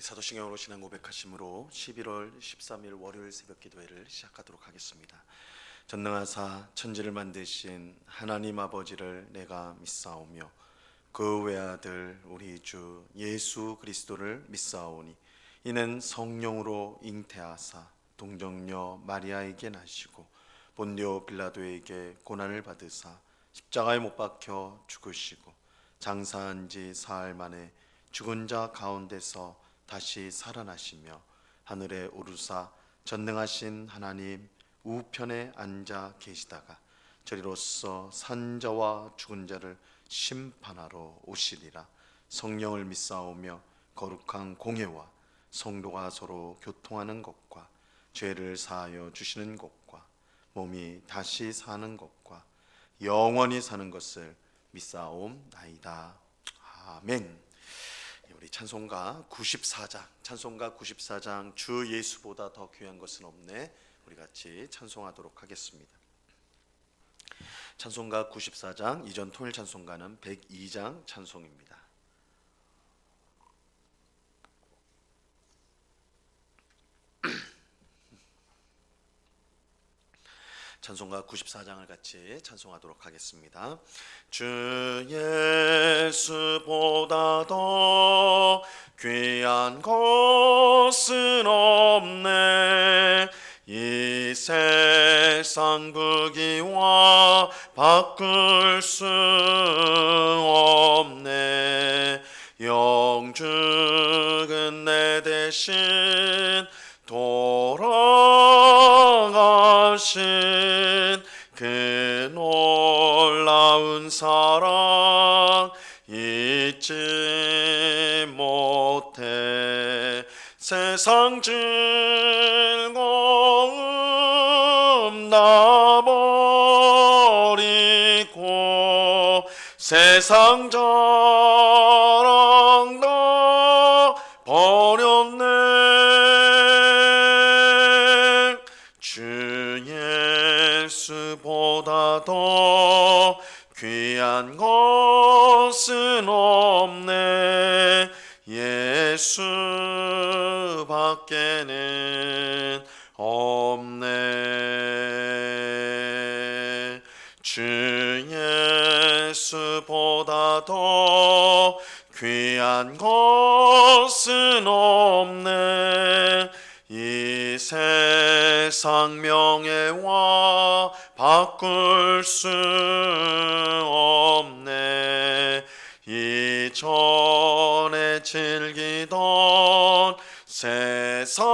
사도신경으로 신앙 고백하심으로 11월 13일 월요일 새벽 기도회를 시작하도록 하겠습니다. 전능하사 천지를 만드신 하나님 아버지를 내가 믿사오며 그 외아들 우리 주 예수 그리스도를 믿사오니 이는 성령으로 잉태하사 동정녀 마리아에게 나시고 본디오 빌라도에게 고난을 받으사 십자가에 못 박혀 죽으시고 장사한 지 사흘 만에 죽은 자 가운데서 다시 살아나시며 하늘에 오르사 전능하신 하나님 우편에 앉아 계시다가 저리로서 산 자와 죽은 자를 심판하러 오시리라. 성령을 믿사오며 거룩한 공회와 성도가 서로 교통하는 것과 죄를 사하여 주시는 것과 몸이 다시 사는 것과 영원히 사는 것을 믿사옵나이다. 아멘. 우리 찬송가 94장 주 예수보다 더 귀한 것은 없네. 우리 같이 찬송하도록 하겠습니다. 찬송가 94장, 이전 통일 찬송가는 102장 찬송입니다. 찬송가 94장을 같이 찬송하도록 하겠습니다. 주 예수보다 더 귀한 것은 없네. 이 세상 부귀와 바꿀 수 없네. 영죽은 내 대신 돌아가신 그 놀라운 사랑 잊지 못해. 세상 즐거움 나 버리고 세상 자랑 다 버렸네. 주 예수보다 더 귀한 것은 없네. 예수 밖에는 없네. 주 예수보다 더 귀한 것은 없네. 이 세상 명예와 바꿀 수 없네. 이전에 즐기던 세상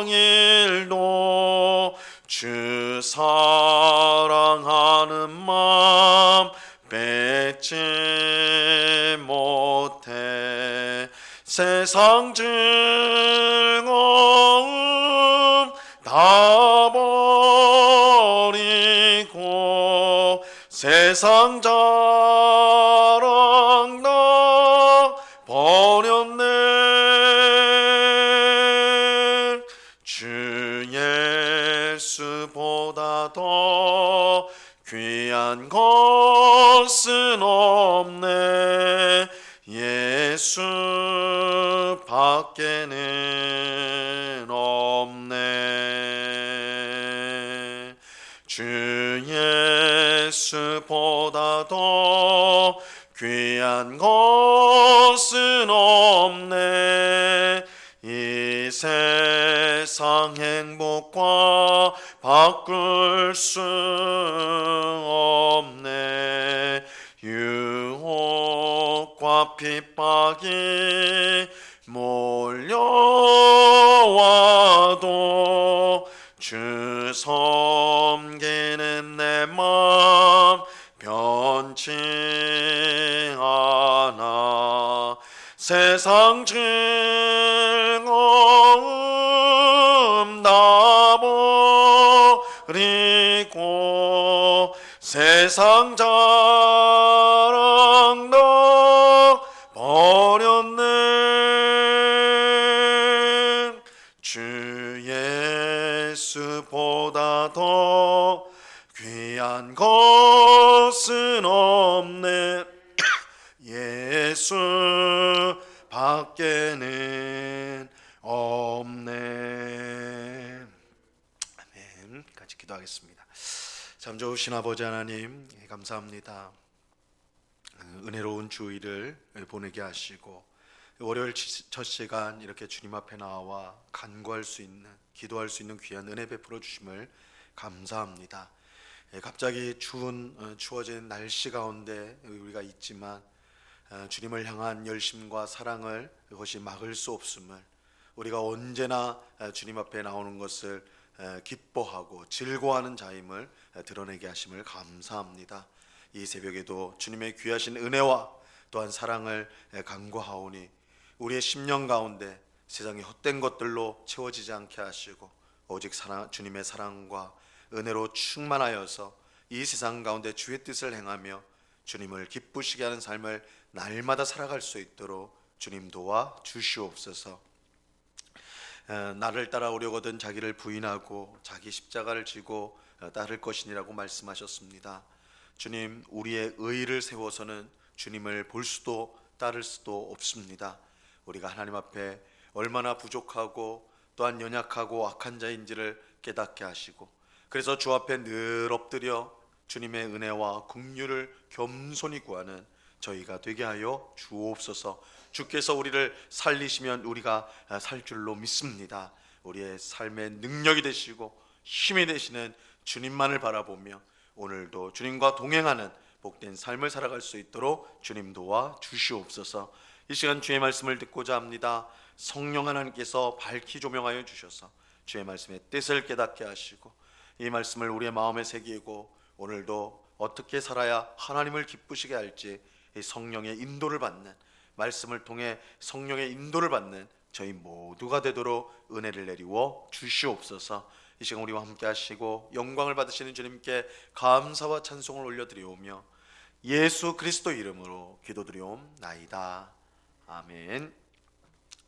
일도 주 사랑하는 마음 뺏지 못해. 세상 즐거움 다 버리고 세상 자랑 다 버렸네. 주 예수보다 더 귀한 것은 없네. 예수 밖에는 없네. 주 예수보다 더 귀한 것은 없네. 이 세상 행복과 바꿀 수 없네. 유혹과 핍박이 몰려와도 주 섬기는 내 맘 변치 않아. 세상 즐거움 다 버리고 세상 자랑 다 버렸네. 주 예수보다 더 귀한 것은 없네. 예수 밖에 죄는 없네. 아멘. 같이 기도하겠습니다. 참 좋으신 아버지 하나님, 감사합니다. 은혜로운 주일을 보내게 하시고 월요일 첫 시간 이렇게 주님 앞에 나와 간구할 수 있는, 기도할 수 있는 귀한 은혜 베풀어 주심을 감사합니다. 갑자기 추워진 날씨 가운데 우리가 있지만 주님을 향한 열심과 사랑을 그것이 막을 수 없음을, 우리가 언제나 주님 앞에 나오는 것을 기뻐하고 즐거워하는 자임을 드러내게 하심을 감사합니다. 이 새벽에도 주님의 귀하신 은혜와 또한 사랑을 간구하오니 우리의 심령 가운데 세상의 헛된 것들로 채워지지 않게 하시고 오직 주님의 사랑과 은혜로 충만하여서 이 세상 가운데 주의 뜻을 행하며 주님을 기쁘시게 하는 삶을 날마다 살아갈 수 있도록 주님 도와 주시옵소서. 나를 따라오려거든 자기를 부인하고 자기 십자가를 지고 따를 것이니라고 말씀하셨습니다. 주님, 우리의 의의를 세워서는 주님을 볼 수도 따를 수도 없습니다. 우리가 하나님 앞에 얼마나 부족하고 또한 연약하고 악한 자인지를 깨닫게 하시고, 그래서 주 앞에 늘 엎드려 주님의 은혜와 긍휼을 겸손히 구하는 저희가 되게 하여 주옵소서. 주께서 우리를 살리시면 우리가 살 줄로 믿습니다. 우리의 삶의 능력이 되시고 힘이 되시는 주님만을 바라보며 오늘도 주님과 동행하는 복된 삶을 살아갈 수 있도록 주님 도와 주시옵소서. 이 시간 주의 말씀을 듣고자 합니다. 성령 하나님께서 밝히 조명하여 주셔서 주의 말씀의 뜻을 깨닫게 하시고 이 말씀을 우리의 마음에 새기고 오늘도 어떻게 살아야 하나님을 기쁘시게 할지 이 성령의 인도를 받는, 말씀을 통해 성령의 인도를 받는 저희 모두가 되도록 은혜를 내리워 주시옵소서. 이 시간 우리와 함께 하시고 영광을 받으시는 주님께 감사와 찬송을 올려드리오며 예수 그리스도 이름으로 기도드리옵나이다. 아멘.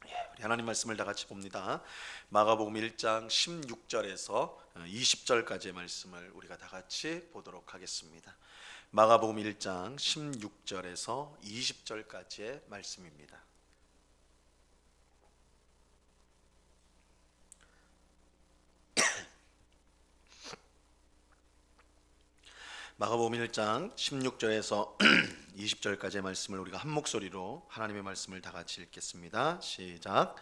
우리 하나님 말씀을 다 같이 봅니다. 마가복음 1장 16절에서 20절까지의 말씀을 우리가 다 같이 보도록 하겠습니다. 마가복음 1장 16절에서 20절까지의 말씀입니다. 마가복음 1장 16절에서 20절까지의 말씀을 우리가 한 목소리로 하나님의 말씀을 다 같이 읽겠습니다. 시작.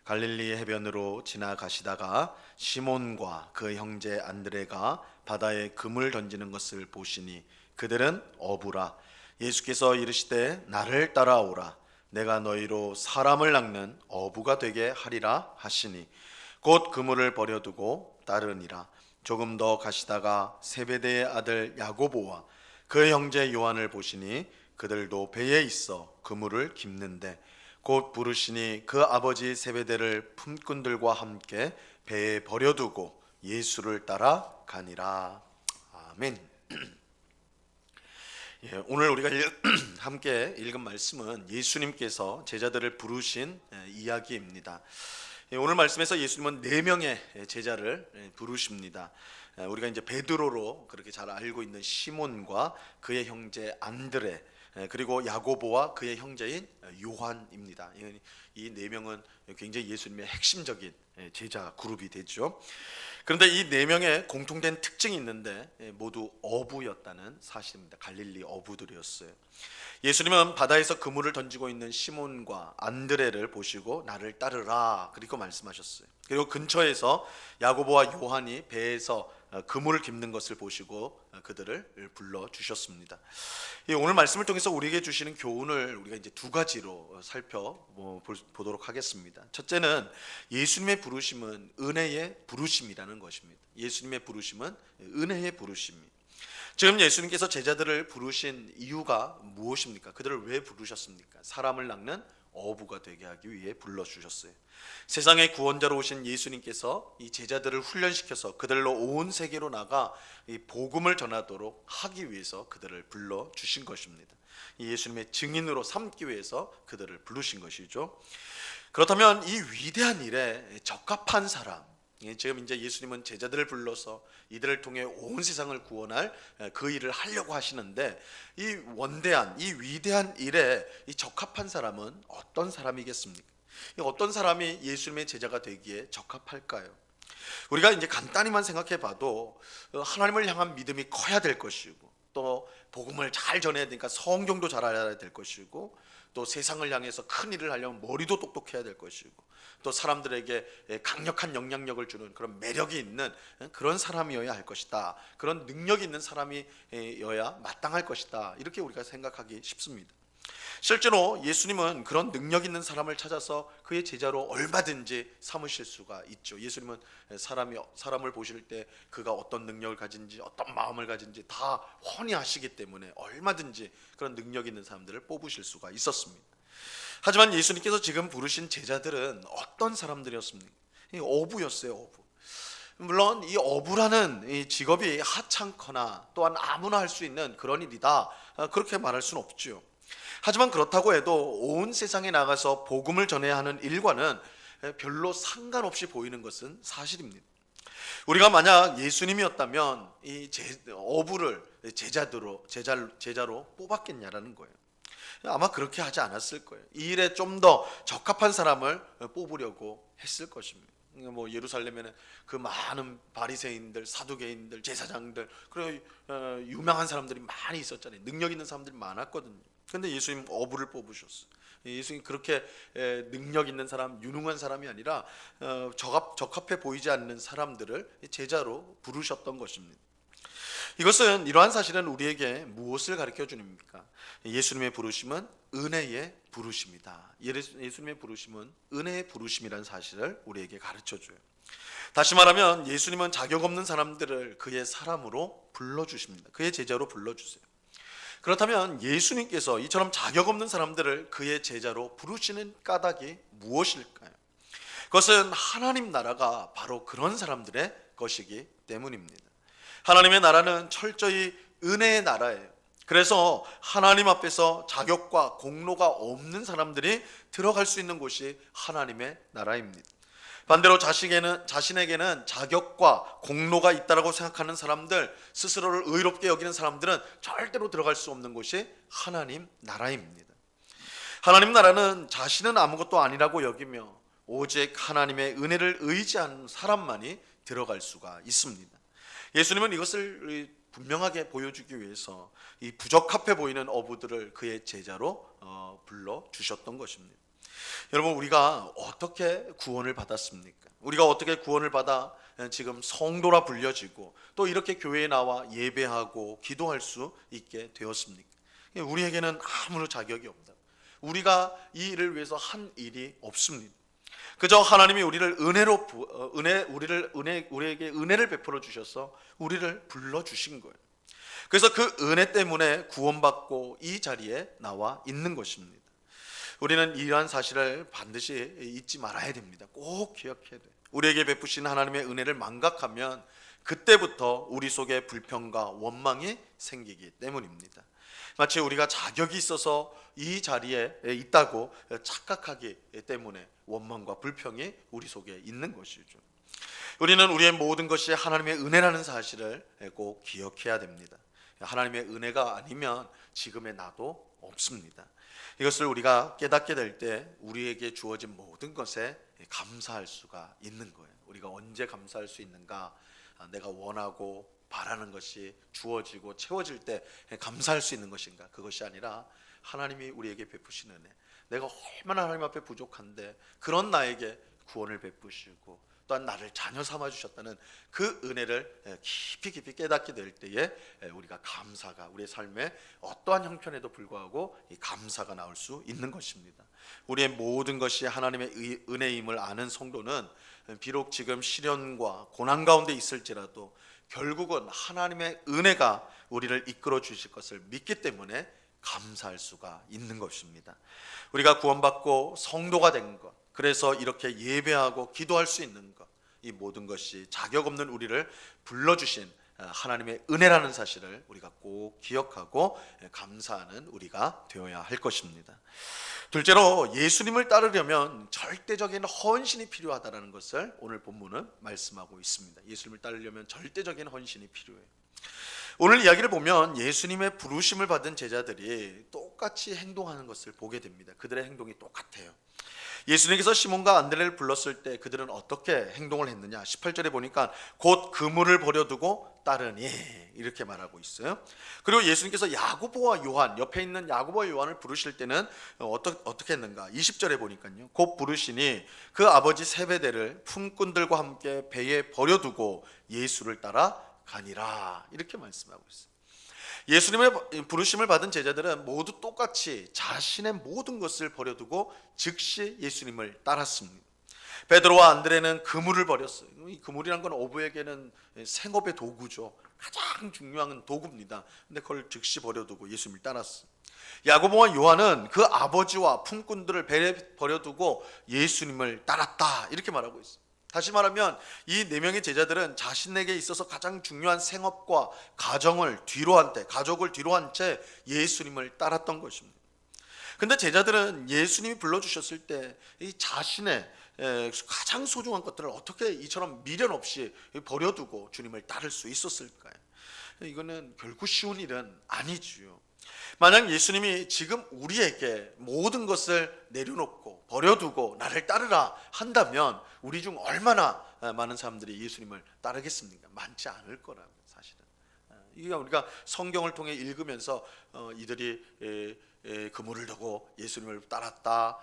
갈릴리 해변으로 지나가시다가 시몬과 그 형제 안드레가 바다에 금을 던지는 것을 보시니 그들은 어부라. 예수께서 이르시되 나를 따라오라. 내가 너희로 사람을 낚는 어부가 되게 하리라 하시니 곧 그물을 버려두고 따르니라. 조금 더 가시다가 세베대의 아들 야고보와 그 형제 요한을 보시니 그들도 배에 있어 그물을 깁는데 곧 부르시니 그 아버지 세베대를 품꾼들과 함께 배에 버려두고 예수를 따라 가니라. 아멘. 오늘 우리가 함께 읽은 말씀은 예수님께서 제자들을 부르신 이야기입니다. 오늘 말씀에서 예수님은 4명의 제자를 부르십니다. 우리가 이제 베드로로 그렇게 잘 알고 있는 시몬과 그의 형제 안드레, 그리고 야고보와 그의 형제인 요한입니다. 이 4명은 굉장히 예수님의 핵심적인 제자 그룹이 되죠. 그런데 이 4명의 공통된 특징이 있는데 모두 어부였다는 사실입니다. 갈릴리 어부들이었어요. 예수님은 바다에서 그물을 던지고 있는 시몬과 안드레를 보시고 나를 따르라 그리고 말씀하셨어요. 그리고 근처에서 야고보와 요한이 배에서 그물을 깁는 것을 보시고 그들을 불러주셨습니다. 오늘 말씀을 통해서 우리에게 주시는 교훈을 우리가 이제 2가지로 살펴보도록 하겠습니다. 첫째는 예수님의 부르심은 은혜의 부르심이라는 것입니다. 예수님의 부르심은 은혜의 부르심이. 지금 예수님께서 제자들을 부르신 이유가 무엇입니까? 그들을 왜 부르셨습니까? 사람을 낚는 어부가 되게 하기 위해 불러주셨어요. 세상의 구원자로 오신 예수님께서 이 제자들을 훈련시켜서 그들로 온 세계로 나가 이 복음을 전하도록 하기 위해서 그들을 불러주신 것입니다. 이 예수님의 증인으로 삼기 위해서 그들을 부르신 것이죠. 그렇다면 이 위대한 일에 적합한 사람, 지금 이제 예수님은 제자들을 불러서 이들을 통해 온 세상을 구원할 그 일을 하려고 하시는데 이 원대한, 이 위대한 일에 이 적합한 사람은 어떤 사람이겠습니까? 어떤 사람이 예수님의 제자가 되기에 적합할까요? 우리가 이제 간단히만 생각해 봐도 하나님을 향한 믿음이 커야 될 것이고, 또 복음을 잘 전해야 되니까 성경도 잘 알아야 될 것이고, 또 세상을 향해서 큰 일을 하려면 머리도 똑똑해야 될 것이고, 또 사람들에게 강력한 영향력을 주는 그런 매력이 있는 그런 사람이어야 할 것이다. 그런 능력이 있는 사람이어야 마땅할 것이다. 이렇게 우리가 생각하기 쉽습니다. 실제로 예수님은 그런 능력 있는 사람을 찾아서 그의 제자로 얼마든지 삼으실 수가 있죠. 예수님은 사람을 보실 때 그가 어떤 능력을 가진지, 어떤 마음을 가진지 다 훤히 아시기 때문에 얼마든지 그런 능력 있는 사람들을 뽑으실 수가 있었습니다. 하지만 예수님께서 지금 부르신 제자들은 어떤 사람들이었습니까? 어부였어요. 어부. 물론 이 어부라는 이 직업이 하찮거나 또한 아무나 할 수 있는 그런 일이다, 그렇게 말할 수는 없죠. 하지만 그렇다고 해도 온 세상에 나가서 복음을 전해야 하는 일과는 별로 상관없이 보이는 것은 사실입니다. 우리가 만약 예수님이었다면 이 어부를 제자로 뽑았겠냐라는 거예요. 아마 그렇게 하지 않았을 거예요. 이 일에 좀 더 적합한 사람을 뽑으려고 했을 것입니다. 예루살렘에는 그 많은 바리새인들, 사두개인들, 제사장들, 그리고 유명한 사람들이 많이 있었잖아요. 능력 있는 사람들이 많았거든요. 근데 예수님 어부를 뽑으셨어요. 예수님 그렇게 능력 있는 사람, 유능한 사람이 아니라 적합해 보이지 않는 사람들을 제자로 부르셨던 것입니다. 이러한 사실은 우리에게 무엇을 가르쳐 줍니까? 예수님의 부르심은 은혜의 부르심이다. 예수님의 부르심은 은혜의 부르심이라는 사실을 우리에게 가르쳐 줘요. 다시 말하면 예수님은 자격 없는 사람들을 그의 사람으로 불러주십니다. 그의 제자로 불러주세요. 그렇다면 예수님께서 이처럼 자격 없는 사람들을 그의 제자로 부르시는 까닭이 무엇일까요? 그것은 하나님 나라가 바로 그런 사람들의 것이기 때문입니다. 하나님의 나라는 철저히 은혜의 나라예요. 그래서 하나님 앞에서 자격과 공로가 없는 사람들이 들어갈 수 있는 곳이 하나님의 나라입니다. 반대로 자신에게는 자격과 공로가 있다고 생각하는 사람들, 스스로를 의롭게 여기는 사람들은 절대로 들어갈 수 없는 곳이 하나님 나라입니다. 하나님 나라는 자신은 아무것도 아니라고 여기며 오직 하나님의 은혜를 의지하는 사람만이 들어갈 수가 있습니다. 예수님은 이것을 분명하게 보여주기 위해서 이 부적합해 보이는 어부들을 그의 제자로 불러주셨던 것입니다. 여러분, 우리가 어떻게 구원을 받았습니까? 우리가 어떻게 구원을 받아 지금 성도라 불려지고 또 이렇게 교회에 나와 예배하고 기도할 수 있게 되었습니까? 우리에게는 아무런 자격이 없다. 우리가 이 일을 위해서 한 일이 없습니다. 그저 하나님이 우리에게 은혜를 베풀어 주셔서 우리를 불러 주신 거예요. 그래서 그 은혜 때문에 구원받고 이 자리에 나와 있는 것입니다. 우리는 이러한 사실을 반드시 잊지 말아야 됩니다. 꼭 기억해야 돼요. 우리에게 베푸신 하나님의 은혜를 망각하면 그때부터 우리 속에 불평과 원망이 생기기 때문입니다. 마치 우리가 자격이 있어서 이 자리에 있다고 착각하기 때문에 원망과 불평이 우리 속에 있는 것이죠. 우리는 우리의 모든 것이 하나님의 은혜라는 사실을 꼭 기억해야 됩니다. 하나님의 은혜가 아니면 지금의 나도 없습니다. 이것을 우리가 깨닫게 될 때 우리에게 주어진 모든 것에 감사할 수가 있는 거예요. 우리가 언제 감사할 수 있는가? 내가 원하고 바라는 것이 주어지고 채워질 때 감사할 수 있는 것인가? 그것이 아니라 하나님이 우리에게 베푸신 은혜, 내가 얼마나 하나님 앞에 부족한데 그런 나에게 구원을 베푸시고 또한 나를 자녀 삼아 주셨다는 그 은혜를 깊이 깨닫게 될 때에 우리가 감사가 우리의 삶의 어떠한 형편에도 불구하고 이 감사가 나올 수 있는 것입니다. 우리의 모든 것이 하나님의 은혜임을 아는 성도는 비록 지금 시련과 고난 가운데 있을지라도 결국은 하나님의 은혜가 우리를 이끌어 주실 것을 믿기 때문에 감사할 수가 있는 것입니다. 우리가 구원받고 성도가 된 것, 그래서 이렇게 예배하고 기도할 수 있는 것, 이 모든 것이 자격 없는 우리를 불러주신 하나님의 은혜라는 사실을 우리가 꼭 기억하고 감사하는 우리가 되어야 할 것입니다. 둘째로, 예수님을 따르려면 절대적인 헌신이 필요하다는 것을 오늘 본문은 말씀하고 있습니다. 예수님을 따르려면 절대적인 헌신이 필요해요. 오늘 이야기를 보면 예수님의 부르심을 받은 제자들이 똑같이 행동하는 것을 보게 됩니다. 그들의 행동이 똑같아요. 예수님께서 시몬과 안드레를 불렀을 때 그들은 어떻게 행동을 했느냐? 18절에 보니까 곧 그물을 버려두고 따르니 이렇게 말하고 있어요. 그리고 예수님께서 야고보와 요한, 옆에 있는 야고보와 요한을 부르실 때는 어떻게 했는가? 20절에 보니까요. 곧 부르시니 그 아버지 세베대를 품꾼들과 함께 배에 버려두고 예수를 따라 가니라. 이렇게 말씀하고 있어요. 예수님의 부르심을 받은 제자들은 모두 똑같이 자신의 모든 것을 버려두고 즉시 예수님을 따랐습니다. 베드로와 안드레는 그물을 버렸어요. 이 그물이란 건 어부에게는 생업의 도구죠. 가장 중요한 도구입니다. 근데 그걸 즉시 버려두고 예수님을 따랐어요. 야고보와 요한은 그 아버지와 품꾼들을 배에 버려두고 예수님을 따랐다. 이렇게 말하고 있어요. 다시 말하면 이 네 명의 제자들은 자신에게 있어서 가장 중요한 생업과 가족을 뒤로 한 채 예수님을 따랐던 것입니다. 근데 제자들은 예수님이 불러주셨을 때 이 자신의 가장 소중한 것들을 어떻게 이처럼 미련 없이 버려두고 주님을 따를 수 있었을까요? 이거는 결코 쉬운 일은 아니지요. 만약 예수님이 지금 우리에게 모든 것을 내려놓고 버려두고 나를 따르라 한다면 우리 중 얼마나 많은 사람들이 예수님을 따르겠습니까? 많지 않을 거라면 사실은. 이게 우리가 성경을 통해 읽으면서 이들이 그물을 두고 예수님을 따랐다,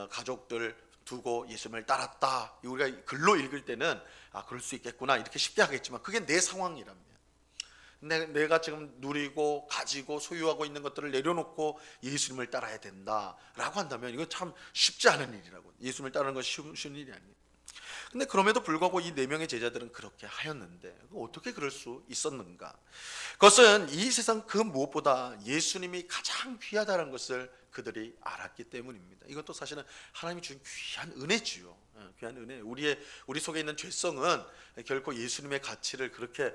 가족들 두고 예수님을 따랐다. 우리가 글로 읽을 때는 그럴 수 있겠구나 이렇게 쉽게 하겠지만 그게 내 상황이라면. 내가 지금 누리고 가지고 소유하고 있는 것들을 내려놓고 예수님을 따라야 된다라고 한다면 이건 참 쉽지 않은 일이라고. 예수님을 따르는 것이 쉬운 일이 아니에요. 근데 그럼에도 불구하고 이 네 명의 제자들은 그렇게 하였는데 어떻게 그럴 수 있었는가? 그것은 이 세상 그 무엇보다 예수님이 가장 귀하다는 것을 그들이 알았기 때문입니다. 이것도 사실은 하나님이 주신 귀한 은혜지요. 귀한 은혜. 우리 속에 있는 죄성은 결코 예수님의 가치를 그렇게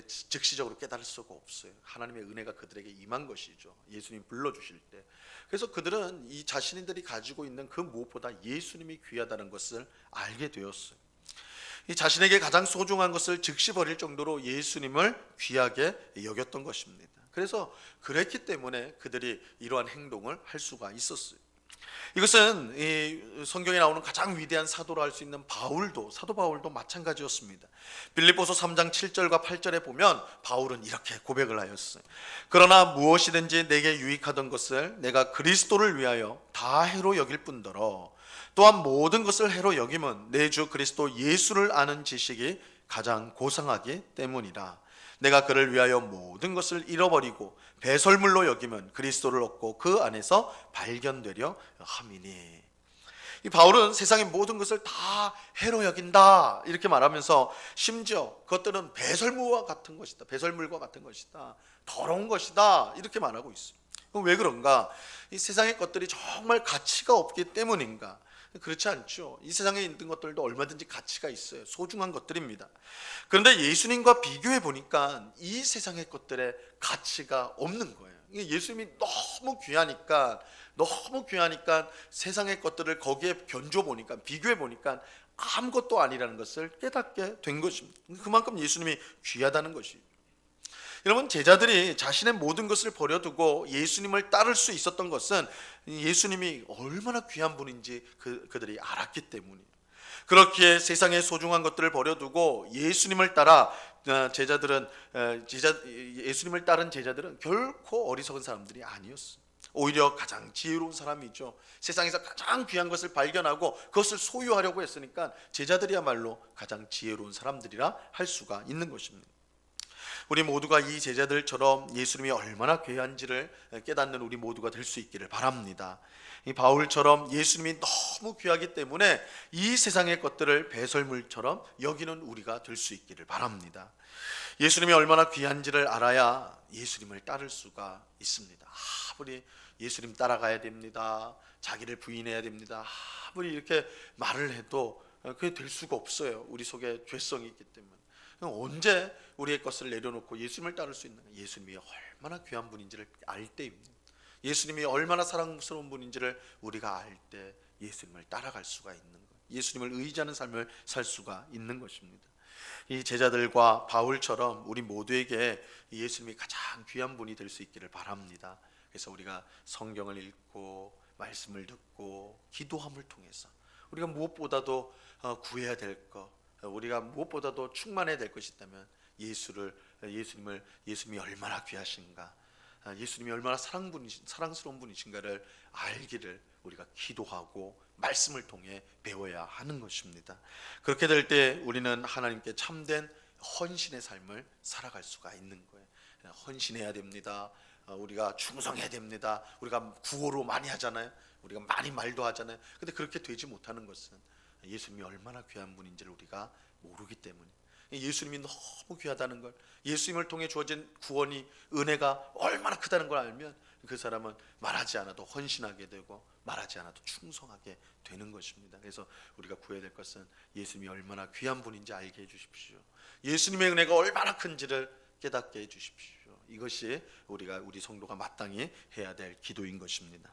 즉시적으로 깨달을 수가 없어요. 하나님의 은혜가 그들에게 임한 것이죠. 예수님 불러주실 때. 그래서 그들은 이 자신들이 가지고 있는 그 무엇보다 예수님이 귀하다는 것을 알게 되었어요. 이 자신에게 가장 소중한 것을 즉시 버릴 정도로 예수님을 귀하게 여겼던 것입니다. 그래서 그랬기 때문에 그들이 이러한 행동을 할 수가 있었어요. 이것은 이 성경에 나오는 가장 위대한 사도로 할 수 있는 사도 바울도 마찬가지였습니다. 빌립보서 3장 7절과 8절에 보면 바울은 이렇게 고백을 하였어요. 그러나 무엇이든지 내게 유익하던 것을 내가 그리스도를 위하여 다 해로 여길 뿐더러 또한 모든 것을 해로 여김은 내 주 그리스도 예수를 아는 지식이 가장 고상하기 때문이라. 내가 그를 위하여 모든 것을 잃어버리고 배설물로 여기면 그리스도를 얻고 그 안에서 발견되려 함이니. 이 바울은 세상의 모든 것을 다 해로 여긴다 이렇게 말하면서 심지어 그것들은 배설물과 같은 것이다, 더러운 것이다 이렇게 말하고 있습니다. 왜 그런가? 이 세상의 것들이 정말 가치가 없기 때문인가? 그렇지 않죠. 이 세상에 있는 것들도 얼마든지 가치가 있어요. 소중한 것들입니다. 그런데 예수님과 비교해 보니까 이 세상의 것들의 가치가 없는 거예요. 예수님이 너무 귀하니까 세상의 것들을 거기에 견줘 보니까, 비교해 보니까 아무것도 아니라는 것을 깨닫게 된 것입니다. 그만큼 예수님이 귀하다는 것이죠. 여러분, 제자들이 자신의 모든 것을 버려두고 예수님을 따를 수 있었던 것은 예수님이 얼마나 귀한 분인지 그들이 알았기 때문이에요. 그렇기에 세상의 소중한 것들을 버려두고 예수님을 따라 예수님을 따른 제자들은 결코 어리석은 사람들이 아니었어요. 오히려 가장 지혜로운 사람이죠. 세상에서 가장 귀한 것을 발견하고 그것을 소유하려고 했으니까 제자들이야말로 가장 지혜로운 사람들이라 할 수가 있는 것입니다. 우리 모두가 이 제자들처럼 예수님이 얼마나 귀한지를 깨닫는 우리 모두가 될 수 있기를 바랍니다. 이 바울처럼 예수님이 너무 귀하기 때문에 이 세상의 것들을 배설물처럼 여기는 우리가 될 수 있기를 바랍니다. 예수님이 얼마나 귀한지를 알아야 예수님을 따를 수가 있습니다. 아무리 예수님 따라가야 됩니다, 자기를 부인해야 됩니다, 아무리 이렇게 말을 해도 그게 될 수가 없어요. 우리 속에 죄성이 있기 때문에. 언제 우리의 것을 내려놓고 예수님을 따를 수 있는가? 예수님이 얼마나 귀한 분인지를 알 때입니다. 예수님이 얼마나 사랑스러운 분인지를 우리가 알 때 예수님을 따라갈 수가 있는 것, 예수님을 의지하는 삶을 살 수가 있는 것입니다. 이 제자들과 바울처럼 우리 모두에게 예수님이 가장 귀한 분이 될 수 있기를 바랍니다. 그래서 우리가 성경을 읽고 말씀을 듣고 기도함을 통해서 우리가 무엇보다도 구해야 될 것, 우리가 무엇보다도 충만해야 될 것이 있다면 예수님이 얼마나 귀하신가, 예수님이 얼마나 사랑스러운 분이신가를 알기를 우리가 기도하고 말씀을 통해 배워야 하는 것입니다. 그렇게 될 때 우리는 하나님께 참된 헌신의 삶을 살아갈 수가 있는 거예요. 헌신해야 됩니다. 우리가 충성해야 됩니다. 우리가 구호로 많이 하잖아요. 우리가 많이 말도 하잖아요. 근데 그렇게 되지 못하는 것은 예수님이 얼마나 귀한 분인지를 우리가 모르기 때문에, 예수님이 너무 귀하다는 걸, 예수님을 통해 주어진 구원이, 은혜가 얼마나 크다는 걸 알면 그 사람은 말하지 않아도 헌신하게 되고 말하지 않아도 충성하게 되는 것입니다. 그래서 우리가 구해야 될 것은 예수님이 얼마나 귀한 분인지 알게 해주십시오. 예수님의 은혜가 얼마나 큰지를 깨닫게 해주십시오. 이것이 우리 성도가 마땅히 해야 될 기도인 것입니다.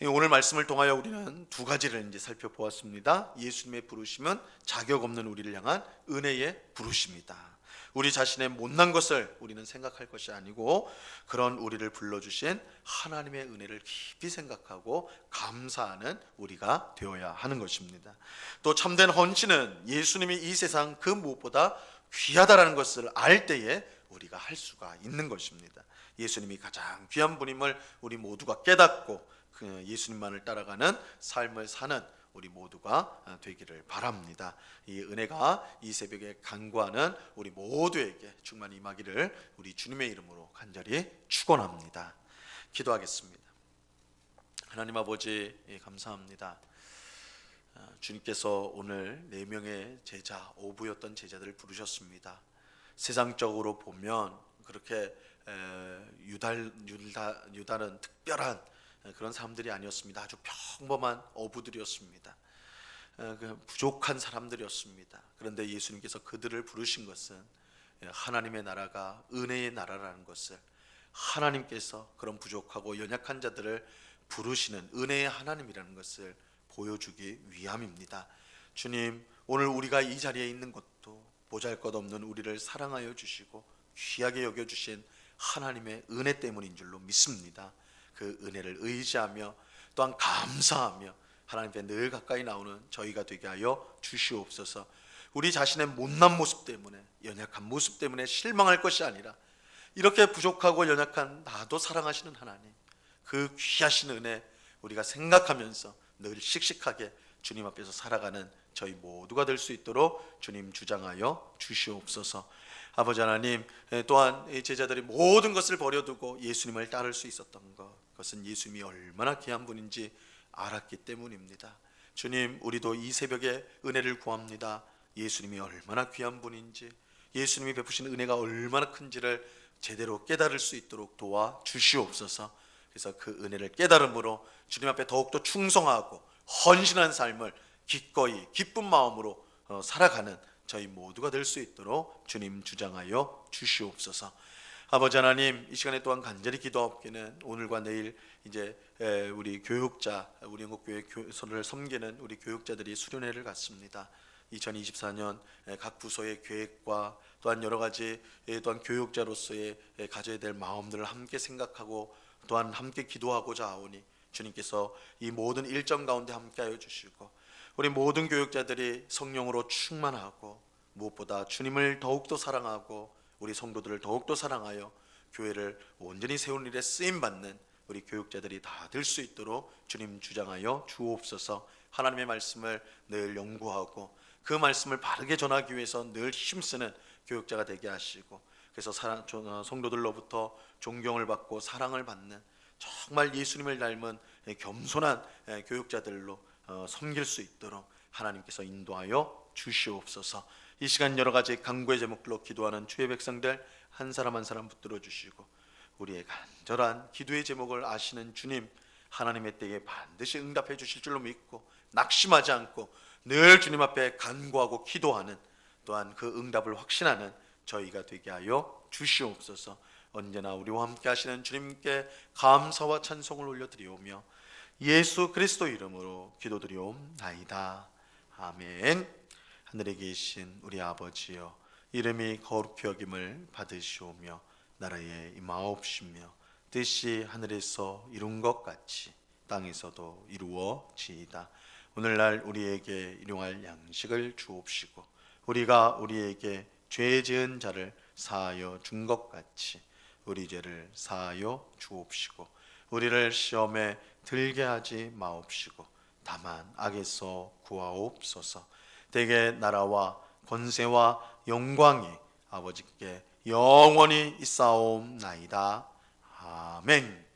오늘 말씀을 통하여 우리는 두 가지를 이제 살펴보았습니다. 예수님의 부르심은 자격 없는 우리를 향한 은혜의 부르심이다. 우리 자신의 못난 것을 우리는 생각할 것이 아니고 그런 우리를 불러주신 하나님의 은혜를 깊이 생각하고 감사하는 우리가 되어야 하는 것입니다. 또 참된 헌신은 예수님이 이 세상 그 무엇보다 귀하다라는 것을 알 때에 우리가 할 수가 있는 것입니다. 예수님이 가장 귀한 분임을 우리 모두가 깨닫고 그 예수님만을 따라가는 삶을 사는 우리 모두가 되기를 바랍니다. 이 은혜가 이 새벽에 간구하는 우리 모두에게 충만히 임하기를 우리 주님의 이름으로 간절히 축원합니다. 기도하겠습니다. 하나님 아버지, 감사합니다. 주님께서 오늘 4명의 제자, 어부였던 제자들을 부르셨습니다. 세상적으로 보면 그렇게 유다는 특별한 그런 사람들이 아니었습니다. 아주 평범한 어부들이었습니다. 부족한 사람들이었습니다. 그런데 예수님께서 그들을 부르신 것은 하나님의 나라가 은혜의 나라라는 것을, 하나님께서 그런 부족하고 연약한 자들을 부르시는 은혜의 하나님이라는 것을 보여주기 위함입니다. 주님, 오늘 우리가 이 자리에 있는 것도 보잘것없는 우리를 사랑하여 주시고 귀하게 여겨주신 하나님의 은혜 때문인 줄로 믿습니다. 그 은혜를 의지하며 또한 감사하며 하나님께 늘 가까이 나오는 저희가 되게 하여 주시옵소서. 우리 자신의 못난 모습 때문에, 연약한 모습 때문에 실망할 것이 아니라 이렇게 부족하고 연약한 나도 사랑하시는 하나님, 그 귀하신 은혜 우리가 생각하면서 늘 씩씩하게 주님 앞에서 살아가는 저희 모두가 될 수 있도록 주님 주장하여 주시옵소서. 아버지 하나님, 또한 제자들이 모든 것을 버려두고 예수님을 따를 수 있었던 것, 그것은 예수님이 얼마나 귀한 분인지 알았기 때문입니다. 주님, 우리도 이 새벽에 은혜를 구합니다. 예수님이 얼마나 귀한 분인지, 예수님이 베푸신 은혜가 얼마나 큰지를 제대로 깨달을 수 있도록 도와 주시옵소서. 그래서 그 은혜를 깨달음으로 주님 앞에 더욱더 충성하고 헌신한 삶을 기꺼이 기쁜 마음으로 살아가는 저희 모두가 될 수 있도록 주님 주장하여 주시옵소서. 아버지 하나님, 이 시간에 또한 간절히 기도하옵기는 오늘과 내일 이제 우리 교육자, 우리 영국교회를 섬기는 우리 교육자들이 수련회를 갖습니다. 2024년 각 부서의 계획과 또한 여러 가지 또한 교육자로서의 가져야 될 마음들을 함께 생각하고 또한 함께 기도하고자 하오니 주님께서 이 모든 일정 가운데 함께하여 주시고 우리 모든 교육자들이 성령으로 충만하고 무엇보다 주님을 더욱더 사랑하고 우리 성도들을 더욱더 사랑하여 교회를 온전히 세우는 일에 쓰임받는 우리 교육자들이 다 될 수 있도록 주님 주장하여 주옵소서. 하나님의 말씀을 늘 연구하고 그 말씀을 바르게 전하기 위해서 늘 힘쓰는 교육자가 되게 하시고, 그래서 성도들로부터 존경을 받고 사랑을 받는 정말 예수님을 닮은 겸손한 교육자들로 섬길 수 있도록 하나님께서 인도하여 주시옵소서. 이 시간 여러 가지 간구의 제목들로 기도하는 주의 백성들 한 사람 한 사람 붙들어 주시고, 우리의 간절한 기도의 제목을 아시는 주님, 하나님의 때에 반드시 응답해 주실 줄로 믿고 낙심하지 않고 늘 주님 앞에 간구하고 기도하는, 또한 그 응답을 확신하는 저희가 되게 하여 주시옵소서. 언제나 우리와 함께 하시는 주님께 감사와 찬송을 올려드리오며 예수 그리스도 이름으로 기도드리옵나이다. 아멘. 하늘에 계신 우리 아버지여, 이름이 거룩히 여김을 받으시오며 나라에 임하옵시며 뜻이 하늘에서 이룬 것 같이 땅에서도 이루어지이다. 오늘날 우리에게 일용할 양식을 주옵시고 우리가 우리에게 죄 지은 자를 사하여 준 것 같이 우리 죄를 사하여 주옵시고 우리를 시험에 들게 하지 마옵시고 다만 악에서 구하옵소서. 대개 나라와 권세와 영광이 아버지께 영원히 있사옵나이다. 아멘.